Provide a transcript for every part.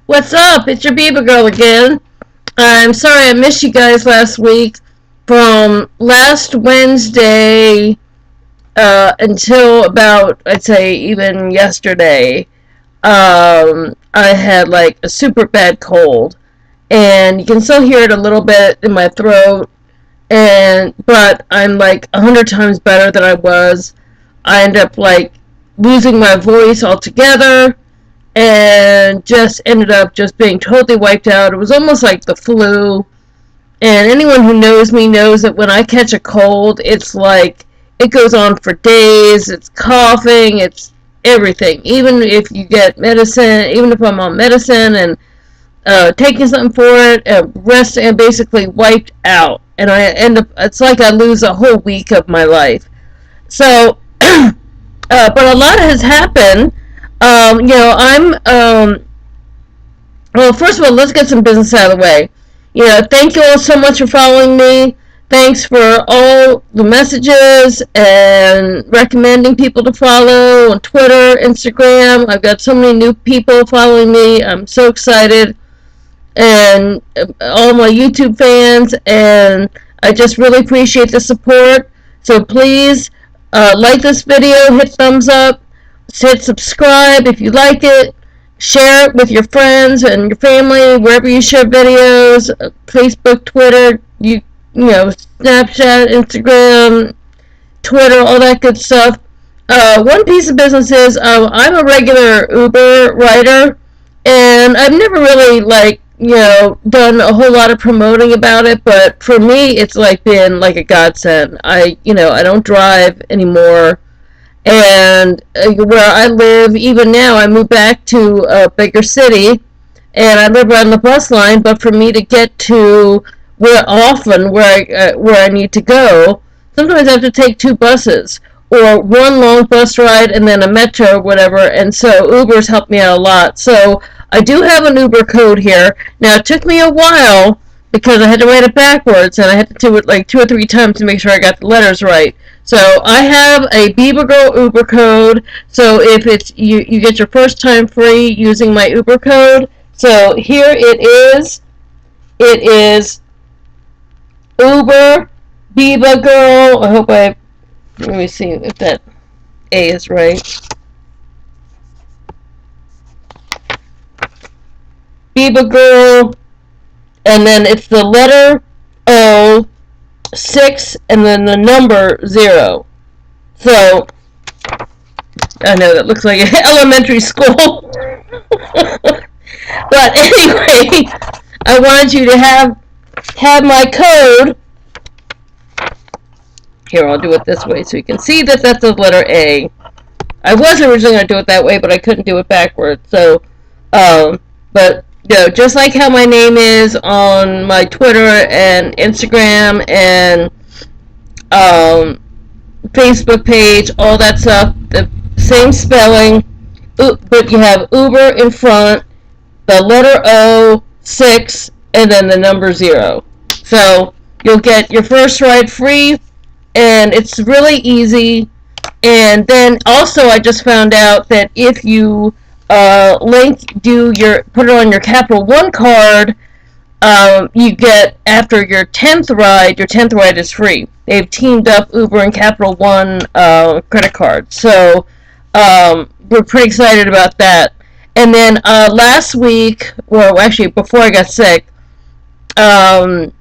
What's up? It's your BibaGirrrl again. I'm sorry I missed you guys last week. From last Wednesday until about, I'd say, even yesterday, I had like a super bad cold. And you can still hear it a little bit in my throat. But I'm like 100 times better than I was. I end up like losing my voice altogether and just ended up just being totally wiped out. It was almost like the flu. And anyone who knows me knows that when I catch a cold, it's like it goes on for days. It's coughing, it's everything. Even if you get medicine, even if I'm on medicine and taking something for it, rest and basically wiped out. And I end up, it's like I lose a whole week of my life. So, but a lot has happened. Well, first of all, let's get some business out of the way. Thank you all so much for following me. Thanks for all the messages and recommending people to follow on Twitter, Instagram. I've got so many new people following me. I'm so excited. And all my YouTube fans, and I just really appreciate the support. So please like this video, hit thumbs up, hit subscribe if you like it, share it with your friends and your family wherever you share videos, Facebook, Twitter, Snapchat, Instagram, Twitter, all that good stuff. One piece of business is I'm a regular Uber rider, and I've never really done a whole lot of promoting about it, but for me it's like been like a godsend. I don't drive anymore, and where I live, even now, I moved back to a bigger city, and I live on the bus line. But for me to get to where I need to go, sometimes I have to take two buses or one long bus ride and then a metro or whatever. And so Uber's helped me out a lot. So I do have an Uber code here. Now it took me a while because I had to write it backwards, and I had to do it like 2 or 3 times to make sure I got the letters right. So I have a BibaGirrrl Uber code. So if it's you get your first time free using my Uber code. So here it is. It is Uber BibaGirrrl. I hope let me see if that A is right. BibaGirrrl, and then it's the letter O, 6, and then the number 0. So I know that looks like elementary school. But anyway, I wanted you to have my code. Here, I'll do it this way so you can see that that's the letter A. I was originally going to do it that way, but I couldn't do it backwards. So, but just like how my name is on my Twitter and Instagram and Facebook page, all that stuff, the same spelling, but you have Uber in front, the letter O, 6, and then the number 0. So you'll get your first ride free, and it's really easy. And then also I just found out that if you put it on your Capital One card, you get, after your 10th ride is free. They've teamed up Uber and Capital One credit cards. So we're pretty excited about that. And then last week, well, actually before I got sick, I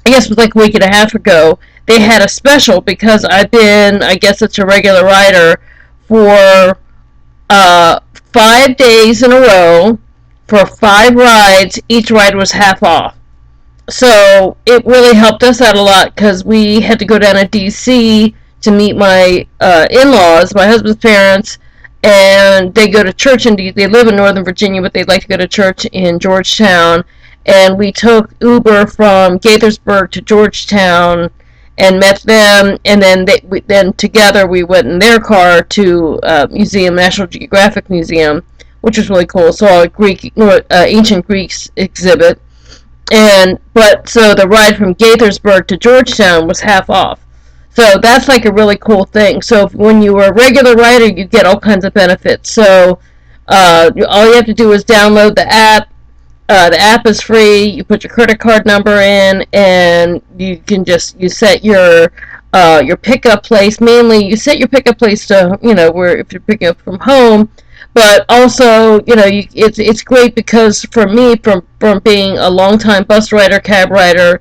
guess it was like a week and a half ago, they had a special because I've been, I guess it's a regular rider for 5 days in a row for 5 rides. Each ride was half off. So it really helped us out a lot because we had to go down to D.C. to meet my in-laws, my husband's parents, and they go to church they live in Northern Virginia, but they'd like to go to church in Georgetown. And we took Uber from Gaithersburg to Georgetown and met them, and then together we went in their car to National Geographic Museum, which was really cool. Saw a ancient Greeks exhibit, so the ride from Gaithersburg to Georgetown was half off. So that's like a really cool thing. So when you were a regular rider, you get all kinds of benefits. So All you have to do is download the app. The app is free. You put your credit card number in, and you can just set your pickup place. Mainly, you set your pickup place to where if you're picking up from home, but also it's great because for me, from being a long time bus rider, cab rider,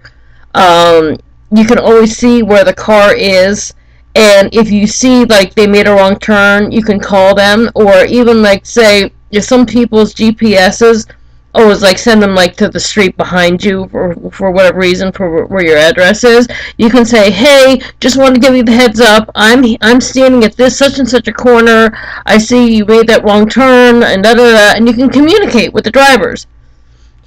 um, you can always see where the car is. And if you see like they made a wrong turn, you can call them, or even like say if some people's GPSs always like send them like to the street behind you for whatever reason for where your address is. You can say, hey, just want to give you the heads up. I'm standing at this such and such a corner. I see you made that wrong turn and da da da, and you can communicate with the drivers.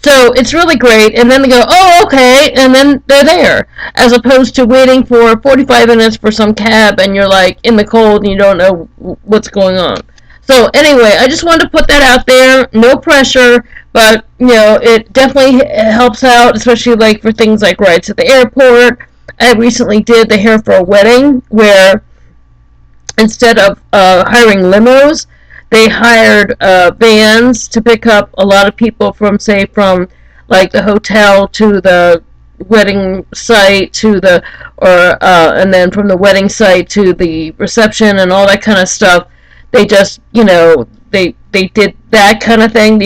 So it's really great, and then they go, oh, okay, and then they're there, as opposed to waiting for 45 minutes for some cab, and you're like in the cold and you don't know what's going on. So anyway, I just wanted to put that out there. No pressure, but it definitely helps out, especially like for things like rides to the airport. I recently did the hair for a wedding where instead of hiring limos, they hired vans to pick up a lot of people from like the hotel to the wedding site to the or and then from the wedding site to the reception and all that kind of stuff. They just they did that kind of thing.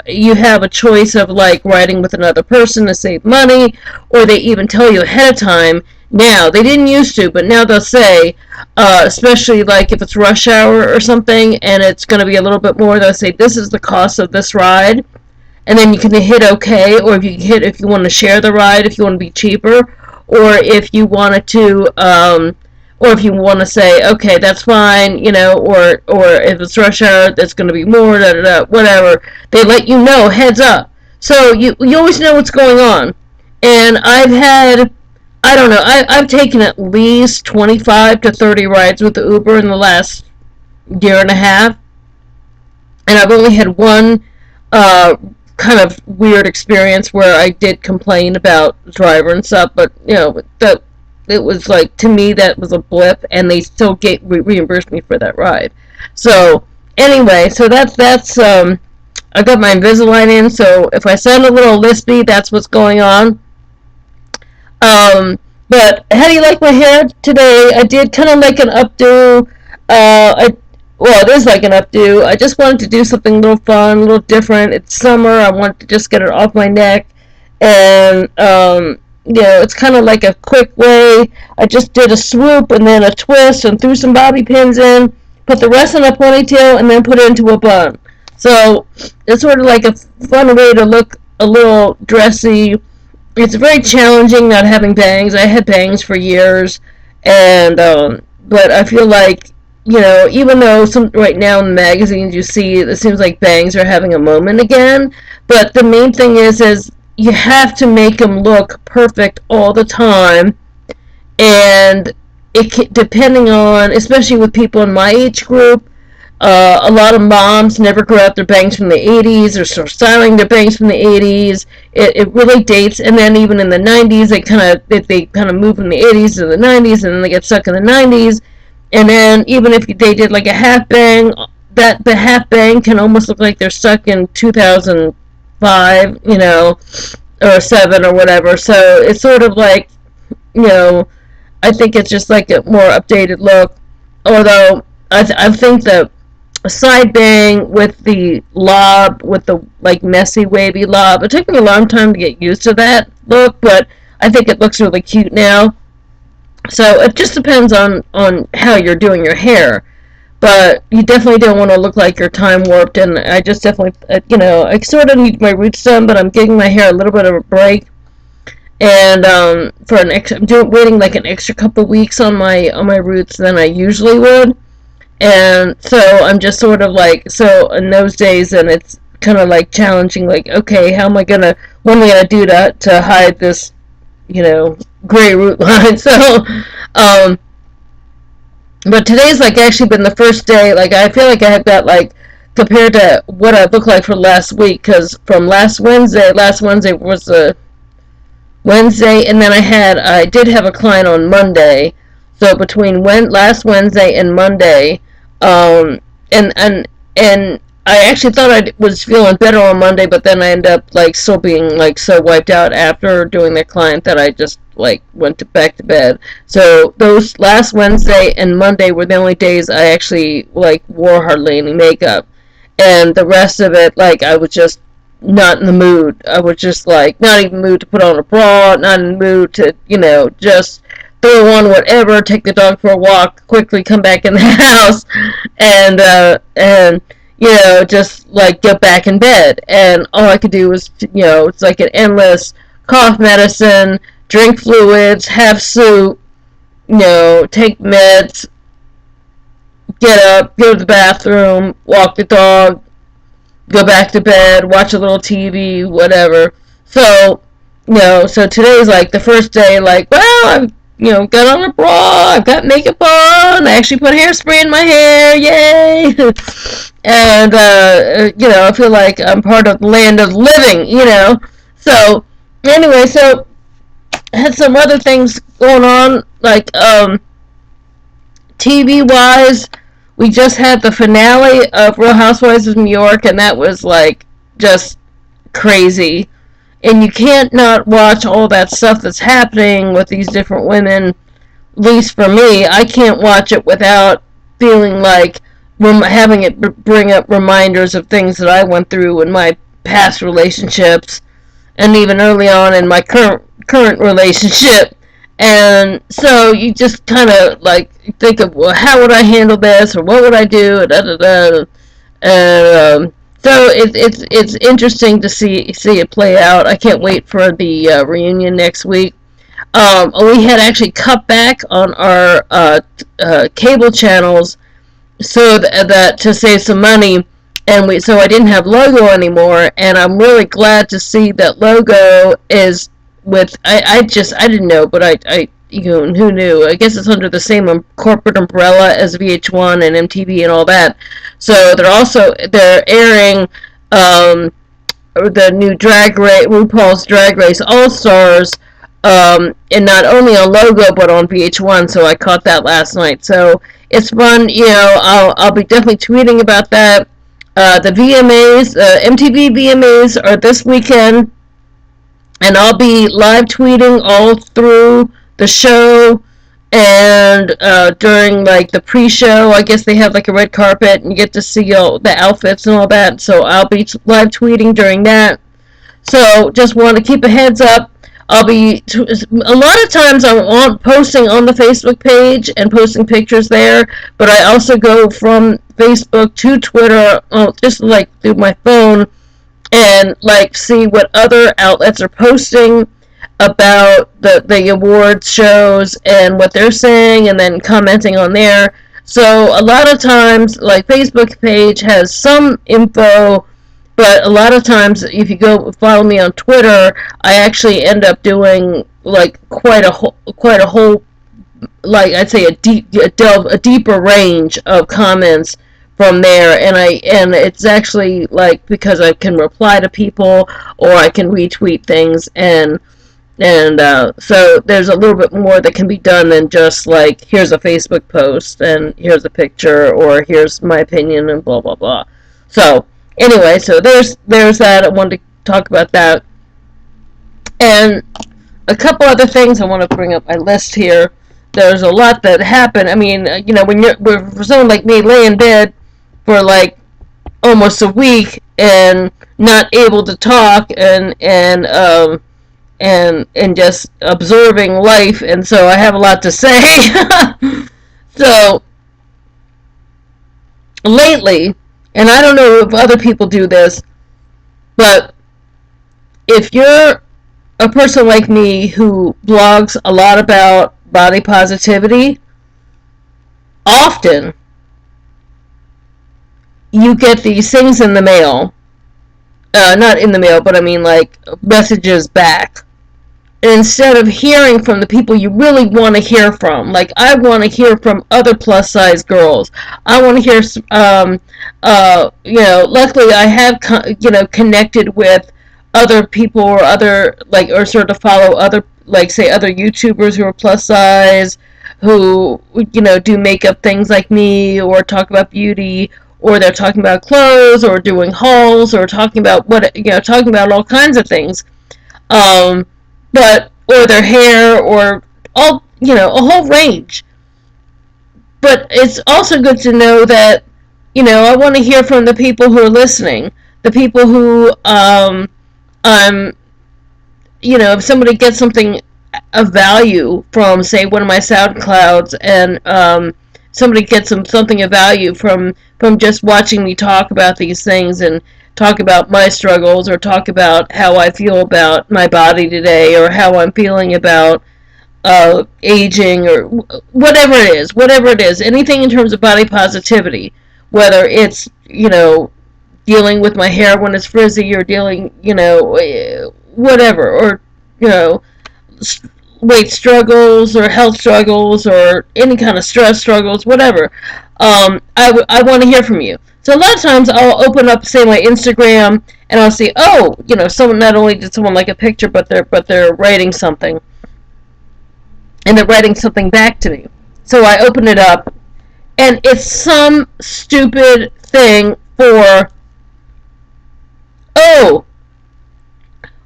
You have a choice of like riding with another person to save money, or they even tell you ahead of time. Now they didn't used to, but now they'll say, especially like if it's rush hour or something, and it's going to be a little bit more. They'll say this is the cost of this ride, and then you can hit OK, or if you want to share the ride, if you want to be cheaper, or if you wanted to. Or if you want to say, okay, that's fine, or if it's rush hour, that's going to be more, da da da, whatever. They let you know, heads up. So you always know what's going on. And I don't know, I've taken at least 25 to 30 rides with the Uber in the last year and a half. And I've only had one kind of weird experience where I did complain about the driver and stuff, but, it was like, to me that was a blip, and they still reimbursed me for that ride. So anyway, so that's I got my Invisalign in, so if I sound a little lispy, that's what's going on. But how do you like my hair today? I did kind of like an updo. Well, it is like an updo. I just wanted to do something a little fun, a little different. It's summer. I wanted to just get it off my neck, and it's kind of like a quick way. I just did a swoop and then a twist and threw some bobby pins in, put the rest in a ponytail, and then put it into a bun. So it's sort of like a fun way to look a little dressy. It's very challenging not having bangs. I had bangs for years, and but I feel like even though right now in the magazines you see it seems like bangs are having a moment again, but the main thing is you have to make them look perfect all the time, and depending on, especially with people in my age group, a lot of moms never grew out their bangs from the 80s or start styling their bangs from the 80s. It really dates, and then even in the 90s they kind of move from the 80s to the 90s, and then they get stuck in the 90s, and then even if they did like a half bang, the half bang can almost look like they're stuck in 2005, or 7 or whatever. So it's sort of like, I think it's just like a more updated look. Although I think the side bang with the lob, with the like messy wavy lob, it took me a long time to get used to that look, but I think it looks really cute now. So it just depends on how you're doing your hair. But you definitely don't want to look like you're time warped, and I just definitely, I sort of need my roots done, but I'm giving my hair a little bit of a break, and I'm waiting like an extra couple weeks on my roots than I usually would, and so I'm just sort of like, so in those days, and it's kind of like challenging, like, okay, what am I gonna do to hide this, gray root line? So, but today's like actually been the first day, like I feel like I have got like, compared to what I looked like for last week, because from last Wednesday was the Wednesday, and then I did have a client on Monday, so between last Wednesday and Monday, and I actually thought I was feeling better on Monday, but then I ended up like still being like so wiped out after doing the client that I just like went back to bed. So those last Wednesday and Monday were the only days I actually like wore hardly any makeup, and the rest of it like I was just not in the mood. I was just like not even in the mood to put on a bra, not in the mood to just throw on whatever, take the dog for a walk, quickly come back in the house, and just like get back in bed. And all I could do was, it's like an endless cough medicine, drink fluids, have soup, take meds, get up, go to the bathroom, walk the dog, go back to bed, watch a little TV, whatever. So, so today's like the first day, like, well, I've, got on a bra, I've got makeup on, I actually put hairspray in my hair, yay! And, I feel like I'm part of the land of living, So, anyway, so, I had some other things going on, like, TV-wise, we just had the finale of Real Housewives of New York, and that was, like, just crazy. And you can't not watch all that stuff that's happening with these different women. At least for me, I can't watch it without feeling like having it bring up reminders of things that I went through in my past relationships, and even early on in my current relationship. And so you just kind of like think of, well, how would I handle this, or what would I do, da da da. And so it's interesting to see it play out. I can't wait for the reunion next week. We had actually cut back on our cable channels so that to save some money, and so I didn't have Logo anymore. And I'm really glad to see that Logo is with. I didn't know, but I who knew? I guess it's under the same corporate umbrella as VH1 and MTV and all that. So they're airing the new RuPaul's Drag Race All Stars, and not only on Logo but on VH1. So I caught that last night. So it's fun. I'll be definitely tweeting about that. The VMAs, MTV VMAs are this weekend, and I'll be live tweeting all through the show, and during like the pre-show, I guess they have like a red carpet and you get to see all the outfits and all that. So I'll be live tweeting during that. So just want to keep a heads up. I'll be a lot of times I'm posting on the Facebook page and posting pictures there, but I also go from Facebook to Twitter, just like through my phone, and like see what other outlets are posting about the awards shows and what they're saying, and then commenting on there. So a lot of times, like, Facebook page has some info, but a lot of times if you go follow me on Twitter, I actually end up doing like quite a whole, like, I'd say a deeper range of comments from there, and it's actually like because I can reply to people or I can retweet things, and so there's a little bit more that can be done than just like, here's a Facebook post and here's a picture or here's my opinion and blah blah blah. So anyway, so there's that. I wanted to talk about that, and a couple other things I want to bring up my list here. There's a lot that happened. I mean, when for someone like me, lay in bed for like almost a week and not able to talk and just absorbing life, and so I have a lot to say. So lately, and I don't know if other people do this, but if you're a person like me who blogs a lot about body positivity, often you get these things in the mail. Not in the mail, but I mean like messages back. Instead of hearing from the people you really want to hear from, like I want to hear from other plus size girls. I want to hear, luckily I have, connected with other people or other, like, or sort of follow other, like, say, other YouTubers who are plus size, who, do makeup things like me, or talk about beauty, or they're talking about clothes, or doing hauls, or talking about talking about all kinds of things. But or their hair, or all a whole range. But it's also good to know that I want to hear from the people who are listening, the people who um if somebody gets something of value from, say, one of my SoundClouds, and somebody gets something of value from just watching me talk about these things, and talk about my struggles, or talk about how I feel about my body today, or how I'm feeling about aging, or whatever it is, anything in terms of body positivity, whether it's dealing with my hair when it's frizzy, or dealing whatever, or you know weight struggles, or health struggles, or any kind of stress struggles, whatever. I want to hear from you. So a lot of times I'll open up, say, my Instagram, and I'll see, someone, not only did someone like a picture, but they're writing something, and they're writing something back to me. So I open it up, and it's some stupid thing for, oh,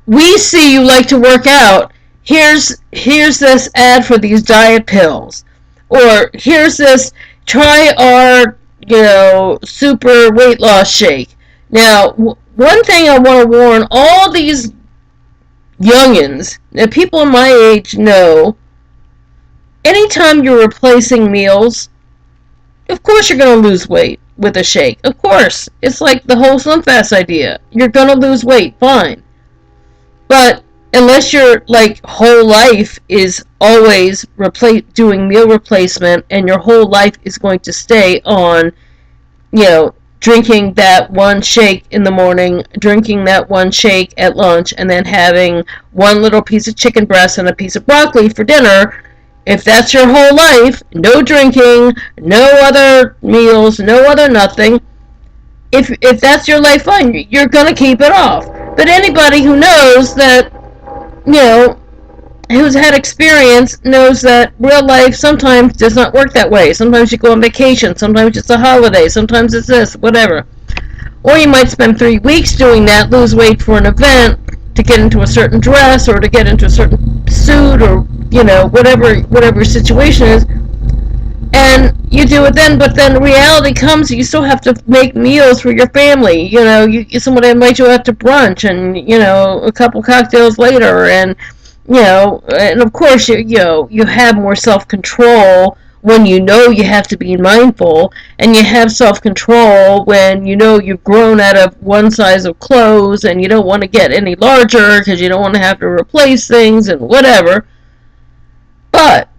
we see you like to work out. Here's this ad for these diet pills, or here's this, try our super weight loss shake. Now, one thing I want to warn all these youngins, that people my age know, anytime you're replacing meals, of course you're going to lose weight with a shake. Of course. It's like the whole Slim Fast idea. You're going to lose weight, fine. But unless your whole life is always doing meal replacement, and your whole life is going to stay on, drinking that one shake in the morning, drinking that one shake at lunch, and then having one little piece of chicken breast and a piece of broccoli for dinner, if that's your whole life, no drinking, no other meals, no other nothing, if that's your life, fine, you're going to keep it off. But anybody who knows that, who's had experience, knows that real life sometimes does not work that way. Sometimes you go on vacation, sometimes it's a holiday, sometimes it's this, whatever. Or you might spend 3 weeks doing that, lose weight for an event, to get into a certain dress, or to get into a certain suit, or whatever your situation is, and you do it then. But then reality comes, you still have to make meals for your family. Somebody invites you out to brunch, and a couple cocktails later, and and of course you have more self-control when you have to be mindful, and you have self-control when you've grown out of one size of clothes, and you don't want to get any larger because you don't want to have to replace things and whatever. But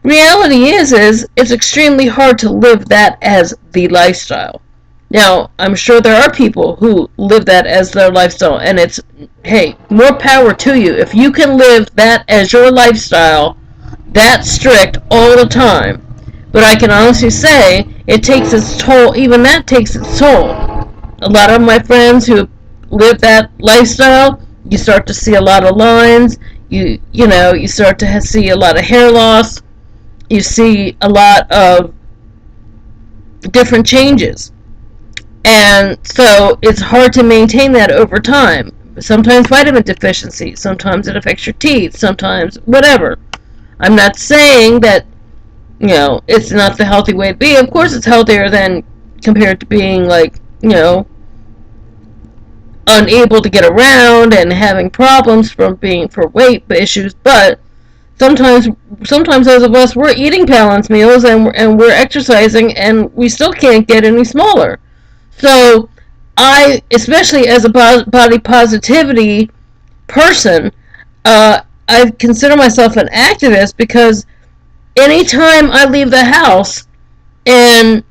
reality is it's extremely hard to live that as the lifestyle. Now, I'm sure there are people who live that as their lifestyle, and it's, hey, more power to you. If you can live that as your lifestyle, that strict all the time. But I can honestly say, it takes its toll. Even that takes its toll. A lot of my friends who live that lifestyle, you start to see a lot of lines. You start to see a lot of hair loss. You see a lot of different changes. And so it's hard to maintain that over time. Sometimes vitamin deficiency, sometimes it affects your teeth, sometimes whatever. I'm not saying that, it's not the healthy way to be. Of course it's healthier than compared to being unable to get around and having problems for weight issues. But sometimes those of us, we're eating balanced meals, and we're exercising, and we still can't get any smaller. So I, especially as a body positivity person, I consider myself an activist, because anytime I leave the house and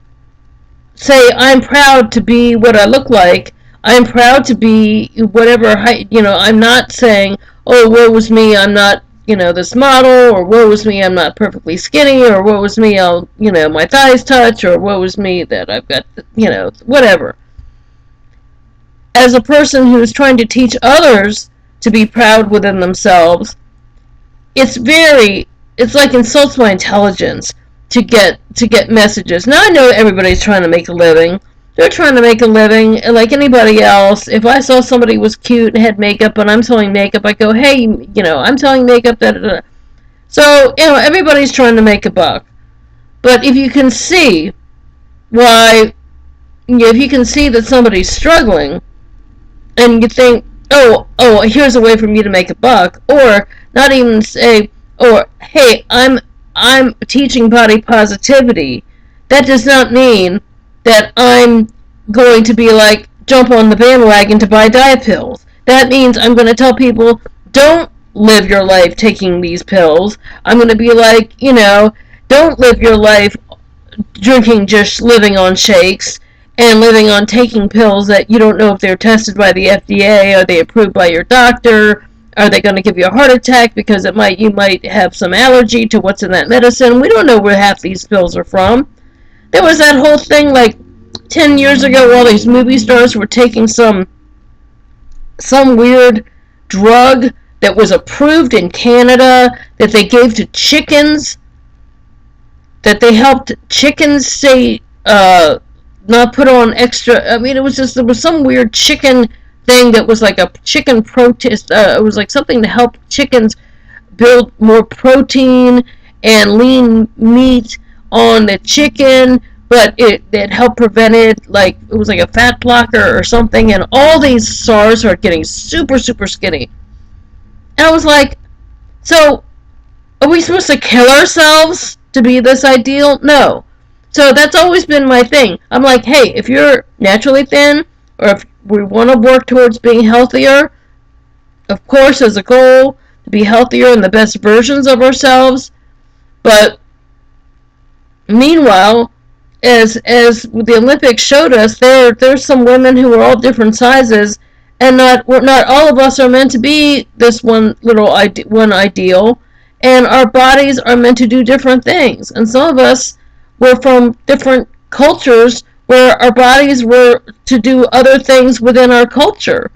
say I'm proud to be what I look like, I'm proud to be whatever height, I'm not saying, oh, woe was me, I'm not, this model, or woe was me, I'm not perfectly skinny, or woe was me, my thighs touch, or woe was me that I've got, whatever. As a person who's trying to teach others to be proud within themselves, it's like insults my intelligence to get messages. Now I know everybody's trying to make a living. They're trying to make a living like anybody else. If I saw somebody was cute and had makeup and I'm selling makeup, I go, hey, I'm selling makeup. Da, da, da. So, everybody's trying to make a buck. But if you can see why, if you can see that somebody's struggling, and you think, oh, here's a way for me to make a buck, or not even say, or hey, I'm teaching body positivity. That does not mean that I'm going to be like, jump on the bandwagon to buy diet pills. That means I'm going to tell people, don't live your life taking these pills. I'm going to be like, don't live your life drinking, just living on shakes and living on taking pills that you don't know if they're tested by the FDA, are they approved by your doctor, are they going to give you a heart attack because you might have some allergy to what's in that medicine. We don't know where half these pills are from. There was that whole thing like 10 years ago, all these movie stars were taking some weird drug that was approved in Canada that they gave to chickens, that they helped chickens say not put on extra. I mean, there was some weird chicken thing that was like a chicken protest. It was like something to help chickens build more protein and lean meat on the chicken, but it helped prevent it. Like, it was like a fat blocker or something, and all these SARS are getting super, super skinny. And I was like, so are we supposed to kill ourselves to be this ideal? No. So that's always been my thing. I'm like, hey, if you're naturally thin, or if we want to work towards being healthier, of course, as a goal to be healthier and the best versions of ourselves. But meanwhile, as the Olympics showed us, there's some women who are all different sizes, and not all of us are meant to be this one ideal, and our bodies are meant to do different things. And some of us were from different cultures where our bodies were to do other things within our culture,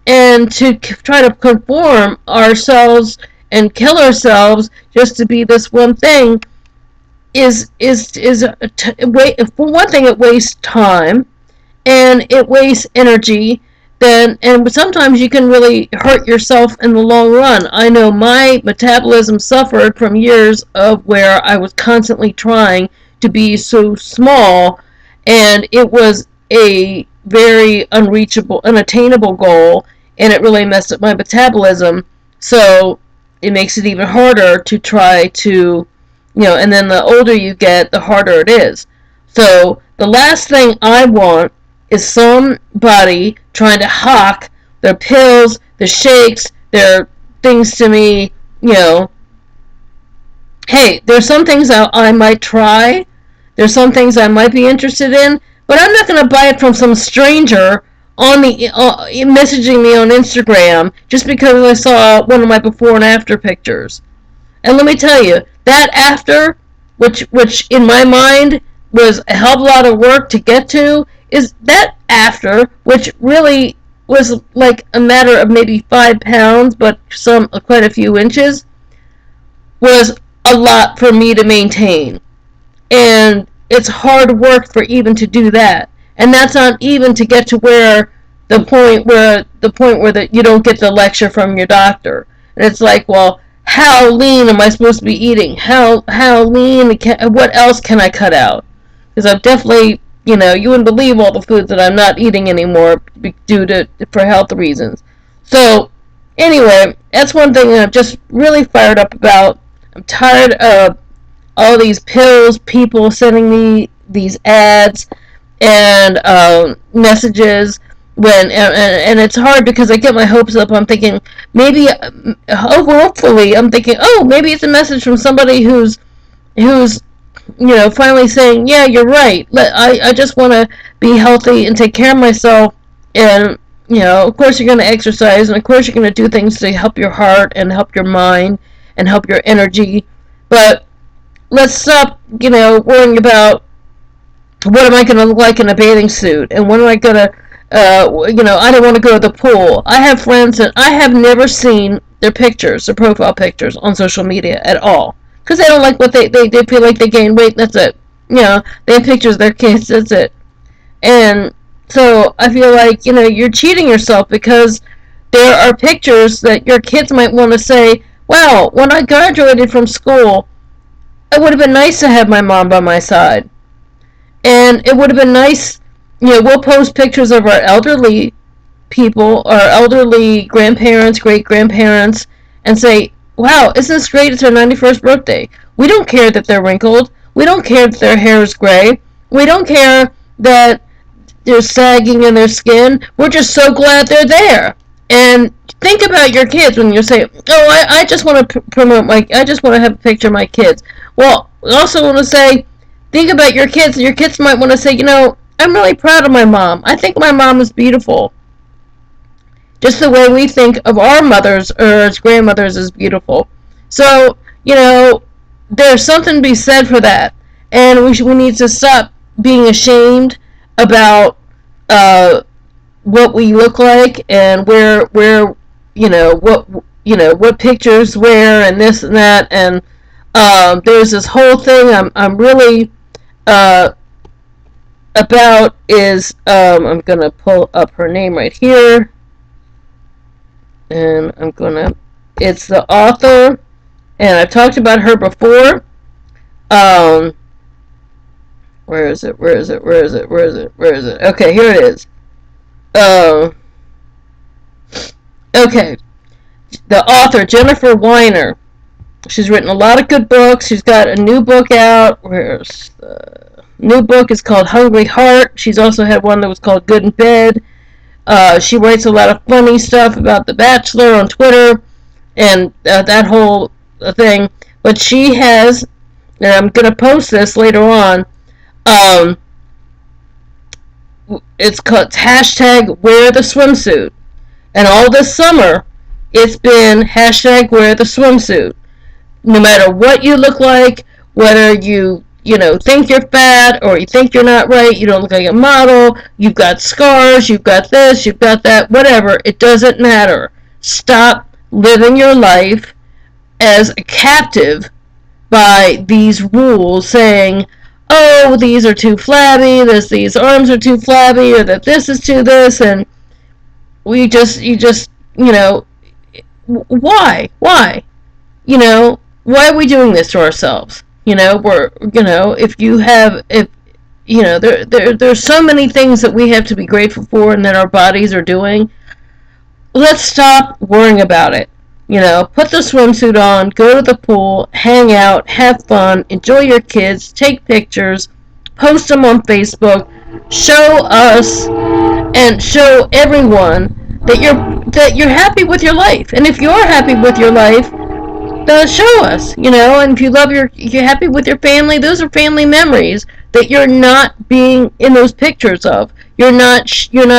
and to try to conform ourselves and kill ourselves just to be this one thing is for one thing, it wastes time and it wastes energy. And sometimes you can really hurt yourself in the long run. I know my metabolism suffered from years of where I was constantly trying to be so small, and it was a very unattainable goal, and it really messed up my metabolism. So it makes it even harder to try to, and then the older you get, the harder it is. So the last thing I want is somebody trying to hawk their pills, their shakes, their things to me, hey, there's some things I might try, there's some things I might be interested in, but I'm not going to buy it from some stranger on messaging me on Instagram just because I saw one of my before and after pictures. And let me tell you, that after, which in my mind was a hell of a lot of work to get to, is that after, which really was like a matter of maybe 5 pounds, but quite a few inches, was a lot for me to maintain. And it's hard work for even to do that. And that's not even to get to the point where you don't get the lecture from your doctor. And it's like, well, how lean am I supposed to be eating? How lean, what else can I cut out? Because I've definitely, you wouldn't believe all the foods that I'm not eating anymore for health reasons. So, anyway, that's one thing that I'm just really fired up about. I'm tired of all these pills, people sending me these ads and messages and it's hard because I get my hopes up. I'm thinking hopefully I'm thinking, maybe it's a message from somebody who's finally saying, yeah, you're right. I just want to be healthy and take care of myself. And, of course you're going to exercise, and of course you're going to do things to help your heart and help your mind and help your energy. But let's stop, worrying about what am I going to look like in a bathing suit, and when am I going to, I don't want to go to the pool. I have friends that I have never seen their profile pictures on social media at all. because they don't like what they feel like they gain weight. That's it. They have pictures of their kids. That's it. And so I feel like you're cheating yourself, because there are pictures that your kids might want to say, "Wow, when I graduated from school, it would have been nice to have my mom by my side." And it would have been nice, we'll post pictures of our elderly people, our elderly grandparents, great grandparents, and say, wow, isn't this great? It's their 91st birthday. We don't care that they're wrinkled. We don't care that their hair is gray. We don't care that they're sagging in their skin. We're just so glad they're there. And think about your kids when you say, oh, I just want to I just want to have a picture of my kids. Well, we also want to say, think about your kids. Your kids might want to say, I'm really proud of my mom. I think my mom is beautiful. Just the way we think of our mothers or as grandmothers is beautiful. So, there's something to be said for that. And we need to stop being ashamed about what we look like and where what pictures where and this and that. And there's this whole thing I'm really about is I'm gonna pull up her name right here, and it's the author, and I've talked about her before. Where is it? Okay, here it is. Okay, the author, Jennifer Weiner. She's written a lot of good books. She's got a new book out. Where's the new book? Is called Hungry Heart. She's also had one that was called Good in Bed. She writes a lot of funny stuff about The Bachelor on Twitter and that whole thing. But she has, and I'm going to post this later on, it's called hashtag Wear the Swimsuit. And all this summer, it's been hashtag Wear the Swimsuit. No matter what you look like, whether you think you're fat or you think you're not right, you don't look like a model, you've got scars, you've got this, you've got that, whatever, it doesn't matter. Stop living your life as a captive by these rules saying, oh, these are too flabby, these arms are too flabby, or that this is too this, and you just, why? Why are we doing this to ourselves? There's so many things that we have to be grateful for and that our bodies are doing. Let's stop worrying about it. Put the swimsuit on, go to the pool, hang out, have fun, enjoy your kids, take pictures, post them on Facebook, show us and show everyone that you're happy with your life. And if you're happy with your life, show us, and if you're happy with your family, those are family memories that you're not being in those pictures of. You're not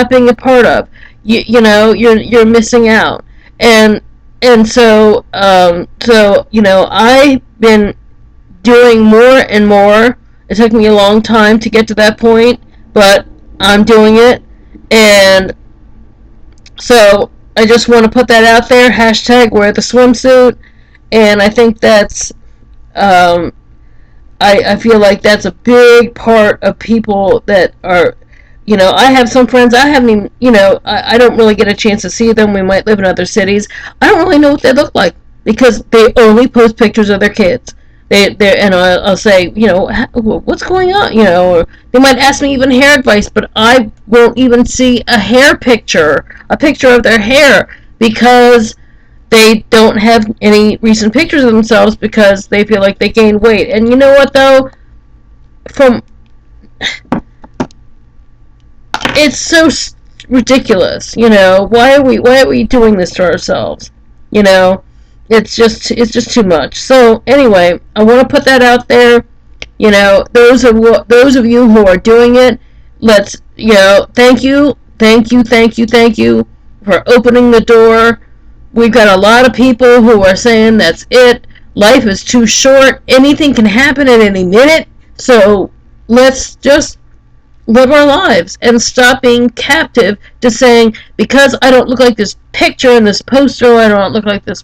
being a part of. You're missing out. And so I've been doing more and more. It took me a long time to get to that point, but I'm doing it. And so I just want to put that out there, hashtag Wear the Swimsuit. And I think that's, I feel like that's a big part of people that are, I have some friends, I haven't even, I don't really get a chance to see them. We might live in other cities. I don't really know what they look like because they only post pictures of their kids. And I'll say, what's going on, or they might ask me even hair advice, but I won't even see a picture of their hair because they don't have any recent pictures of themselves because they feel like they gained weight. And you know what, though? It's so ridiculous, Why are we doing this to ourselves? It's just too much. So anyway, I want to put that out there. Those of you who are doing it, thank you for opening the door. We've got a lot of people who are saying that's it. Life is too short. Anything can happen at any minute. So let's just live our lives and stop being captive to saying, because I don't look like this picture in this poster, I don't look like this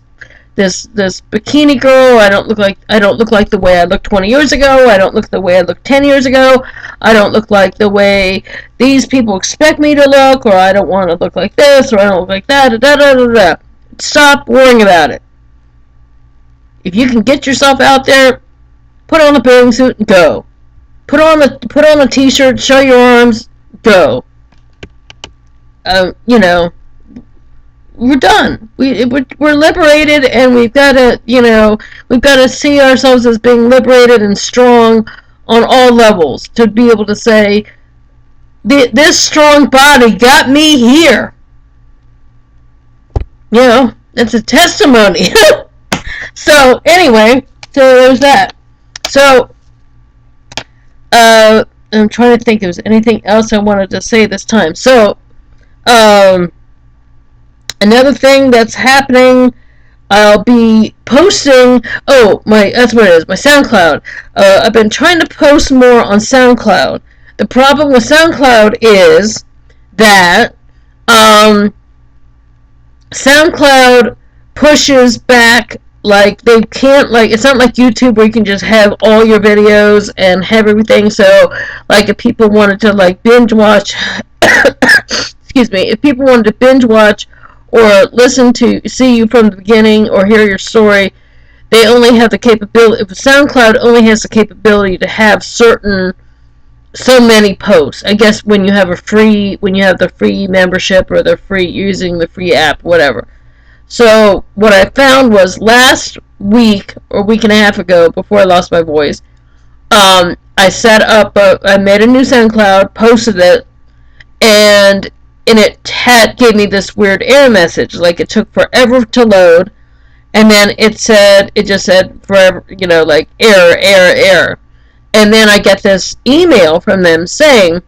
this bikini girl. I don't look like the way I looked 20 years ago. I don't look the way I looked 10 years ago. I don't look like the way these people expect me to look, or I don't want to look like this, or I don't look like that. Da, da, da, da. Stop worrying about it. If you can get yourself out there, put on a bathing suit and go. Put on a t-shirt, show your arms, go. You know, we're done. We're liberated, and we've got to see ourselves as being liberated and strong on all levels to be able to say, this strong body got me here. You know, it's a testimony. So anyway, so there's that. So I'm trying to think if there was anything else I wanted to say this time. So another thing that's happening, I'll be posting, that's what it is, my SoundCloud. I've been trying to post more on SoundCloud. The problem with SoundCloud is that SoundCloud pushes back, like, they can't, like, it's not like YouTube where you can just have all your videos and have everything. So, like, if people wanted to, like, binge watch, excuse me, if people wanted to binge watch or see you from the beginning or hear your story, they only have the capability, SoundCloud only has the capability to have so many posts. I guess when you have the free membership or using the free app, whatever. So what I found was last week or week and a half ago, before I lost my voice, I made a new SoundCloud, posted it, and it gave me this weird error message. Like, it took forever to load, and then it just said forever, like error. And then I get this email from them saying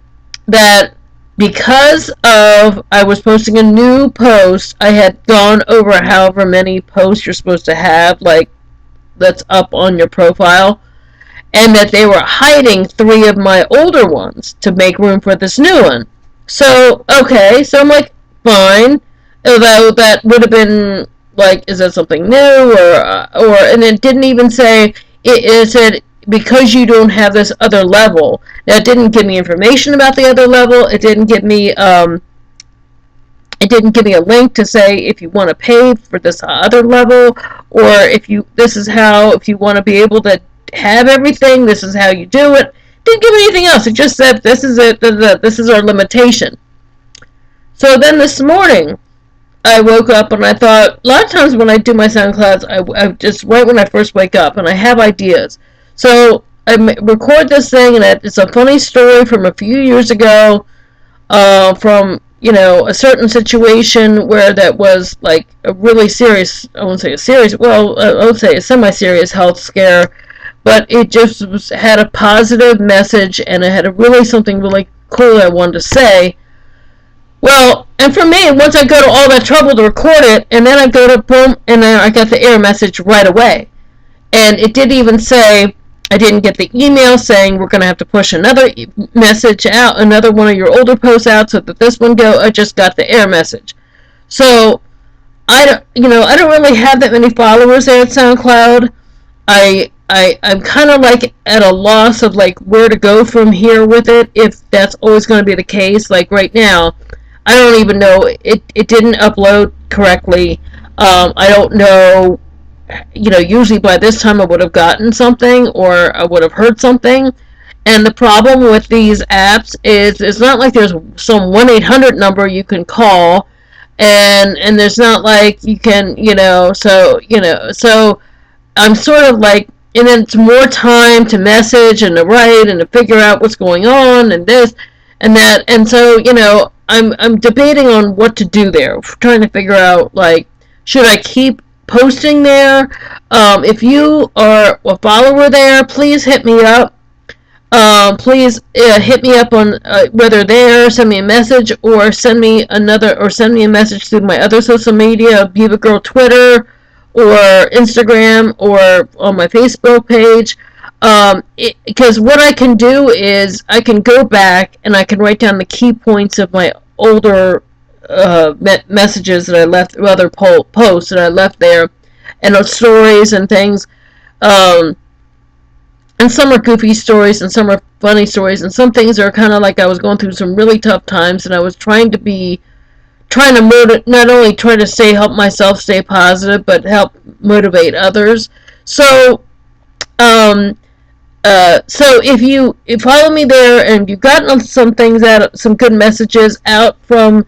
that because I was posting a new post, I had gone over however many posts you're supposed to have, like, that's up on your profile, and that they were hiding 3 of my older ones to make room for this new one. So, okay, so I'm like, fine, although that would have been, like, is that something new, and it didn't even say, it said, because you don't have this other level. Now, it didn't give me information about the other level. It didn't give me a link to say if you want to pay for this other level, or if you want to be able to have everything, this is how you do it. It didn't give me anything else. It just said, this is it, this is our limitation. So then this morning, I woke up and I thought, a lot of times when I do my SoundClouds, I just, right when I first wake up, and I have ideas. So I record this thing, and it's a funny story from a few years ago, from, a certain situation where that was, like, a really serious, I won't say a serious, well, I would say a semi-serious health scare, but it just had a positive message, and it had something really cool I wanted to say. Well, and for me, once I go to all that trouble to record it, and then I go to boom, and then I got the error message right away. And it didn't even say, I didn't get the email saying we're going to have to push another message out, another one of your older posts out so that this one go. I just got the error message. So I don't really have that many followers there at SoundCloud. I'm kind of like at a loss of, like, where to go from here with it, if that's always going to be the case. Like, right now, I don't even know, it didn't upload correctly. I don't know. Usually by this time I would have gotten something, or I would have heard something. And the problem with these apps is it's not like there's some 1-800 number you can call, and there's not like you can, so I'm sort of like, and then it's more time to message and to write and to figure out what's going on and this and that. And so, I'm debating on what to do there, trying to figure out, like, should I keep posting there? If you are a follower there, please hit me up. Please hit me up on whether there, send me a message, or send me a message through my other social media, BibaGirrrl Twitter or Instagram, or on my Facebook page. Because what I can do is I can go back and I can write down the key points of my older messages that I left, other posts that I left there, and stories and things. Um, and some are goofy stories, and some are funny stories, and some things are kind of like I was going through some really tough times, and I was trying to not only try to help myself stay positive, but help motivate others. So, um, so if you follow me there and you've gotten some things out, some good messages out from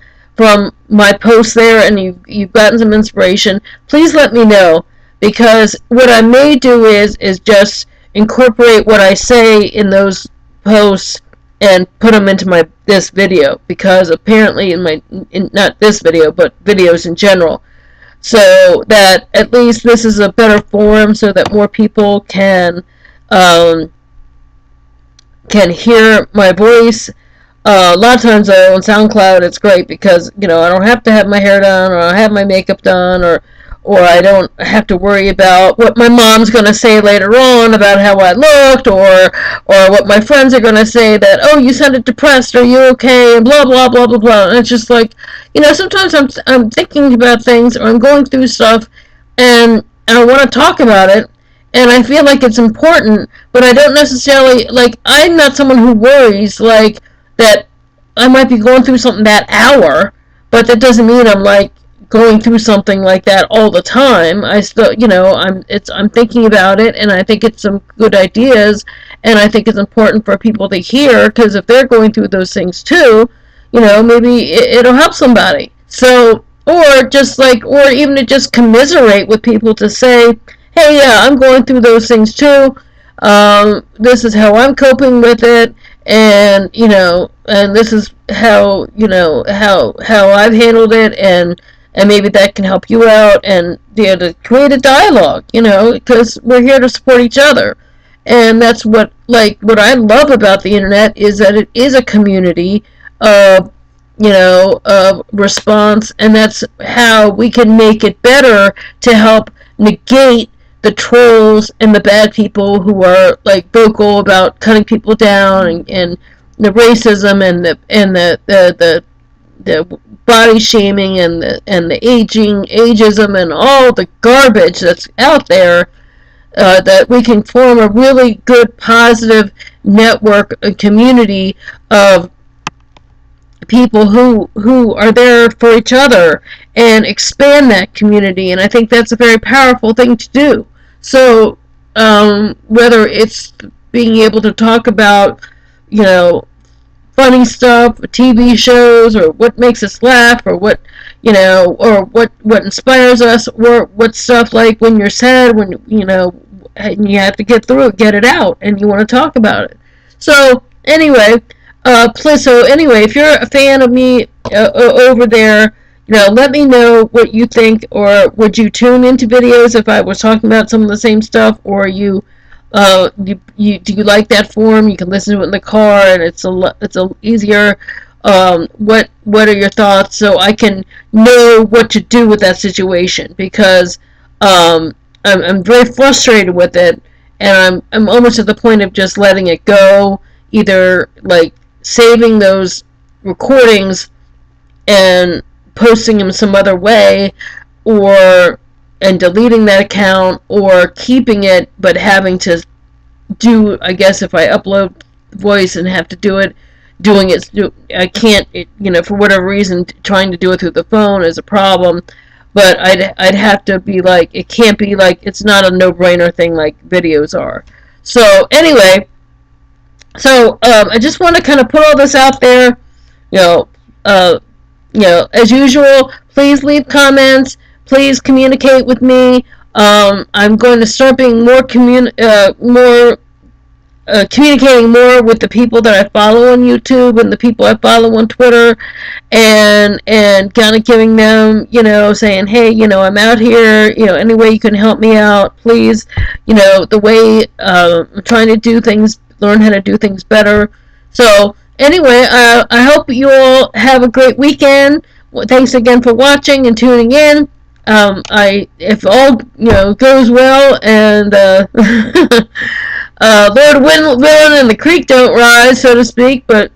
my post there, and you've gotten some inspiration, please let me know, because what I may do is just incorporate what I say in those posts and put them into this video, because apparently not this video, but videos in general, so that at least this is a better forum, so that more people um, can hear my voice. A lot of times on SoundCloud, it's great because I don't have to have my hair done, or I have my makeup done, or I don't have to worry about what my mom's going to say later on about how I looked, or what my friends are going to say that, oh, you sounded depressed, are you okay, and blah blah blah blah blah. And it's just like, sometimes I'm thinking about things, or I'm going through stuff, and I want to talk about it, and I feel like it's important, but I don't necessarily, like, I'm not someone who worries like that I might be going through something that hour, but that doesn't mean I'm like going through something like that all the time. I still, I'm thinking about it, and I think it's some good ideas, and I think it's important for people to hear, because if they're going through those things too, maybe it'll help somebody. So, or even to just commiserate with people, to say, hey, yeah, I'm going through those things too. This is how I'm coping with it, and and this is how how I've handled it, and maybe that can help you out, and to create a dialogue, because we're here to support each other, and that's what I love about the internet, is that it is a community of of response, and that's how we can make it better, to help negate the trolls and the bad people who are like vocal about cutting people down, and the racism, and the body shaming, and the ageism, and all the garbage that's out there, that we can form a really good positive network, a community of people who are there for each other, and expand that community. And I think that's a very powerful thing to do. So whether it's being able to talk about funny stuff, TV shows, or what makes us laugh, or what or what inspires us, or what stuff, like when you're sad, when and you have to get through it, get it out, and you want to talk about it. So anyway, if you're a fan of me over there, let me know what you think, or would you tune into videos if I was talking about some of the same stuff, or do you like that form? You can listen to it in the car, and it's a easier. What are your thoughts, so I can know what to do with that situation, because I'm very frustrated with it, and I'm almost at the point of just letting it go, either like saving those recordings and posting them some other way, and deleting that account, or keeping it but having to do, I guess, if I upload voice and have to I can't, for whatever reason, trying to do it through the phone is a problem. But I'd have to be like, it can't be like, it's not a no-brainer thing like videos are. So anyway, I just want to kind of put all this out there. As usual, please leave comments. Please communicate with me. I'm going to start being communicating more with the people that I follow on YouTube, and the people I follow on Twitter, and kind of giving them, saying, hey, I'm out here, any way you can help me out, please, the way I'm trying to do things, learn how to do things better. So anyway, I hope you all have a great weekend. Thanks again for watching and tuning in. If all goes well, and Lord willing and the creek don't rise, so to speak, but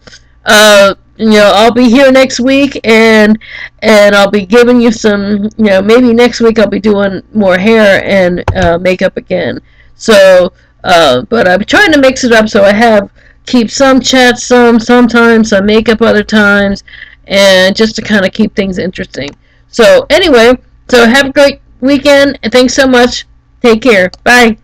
I'll be here next week, and I'll be giving you some, maybe next week I'll be doing more hair and makeup again. So, but I'm trying to mix it up so I keep some chats sometimes, some makeup other times, and just to kind of keep things interesting. So anyway, so have a great weekend, and thanks so much. Take care. Bye.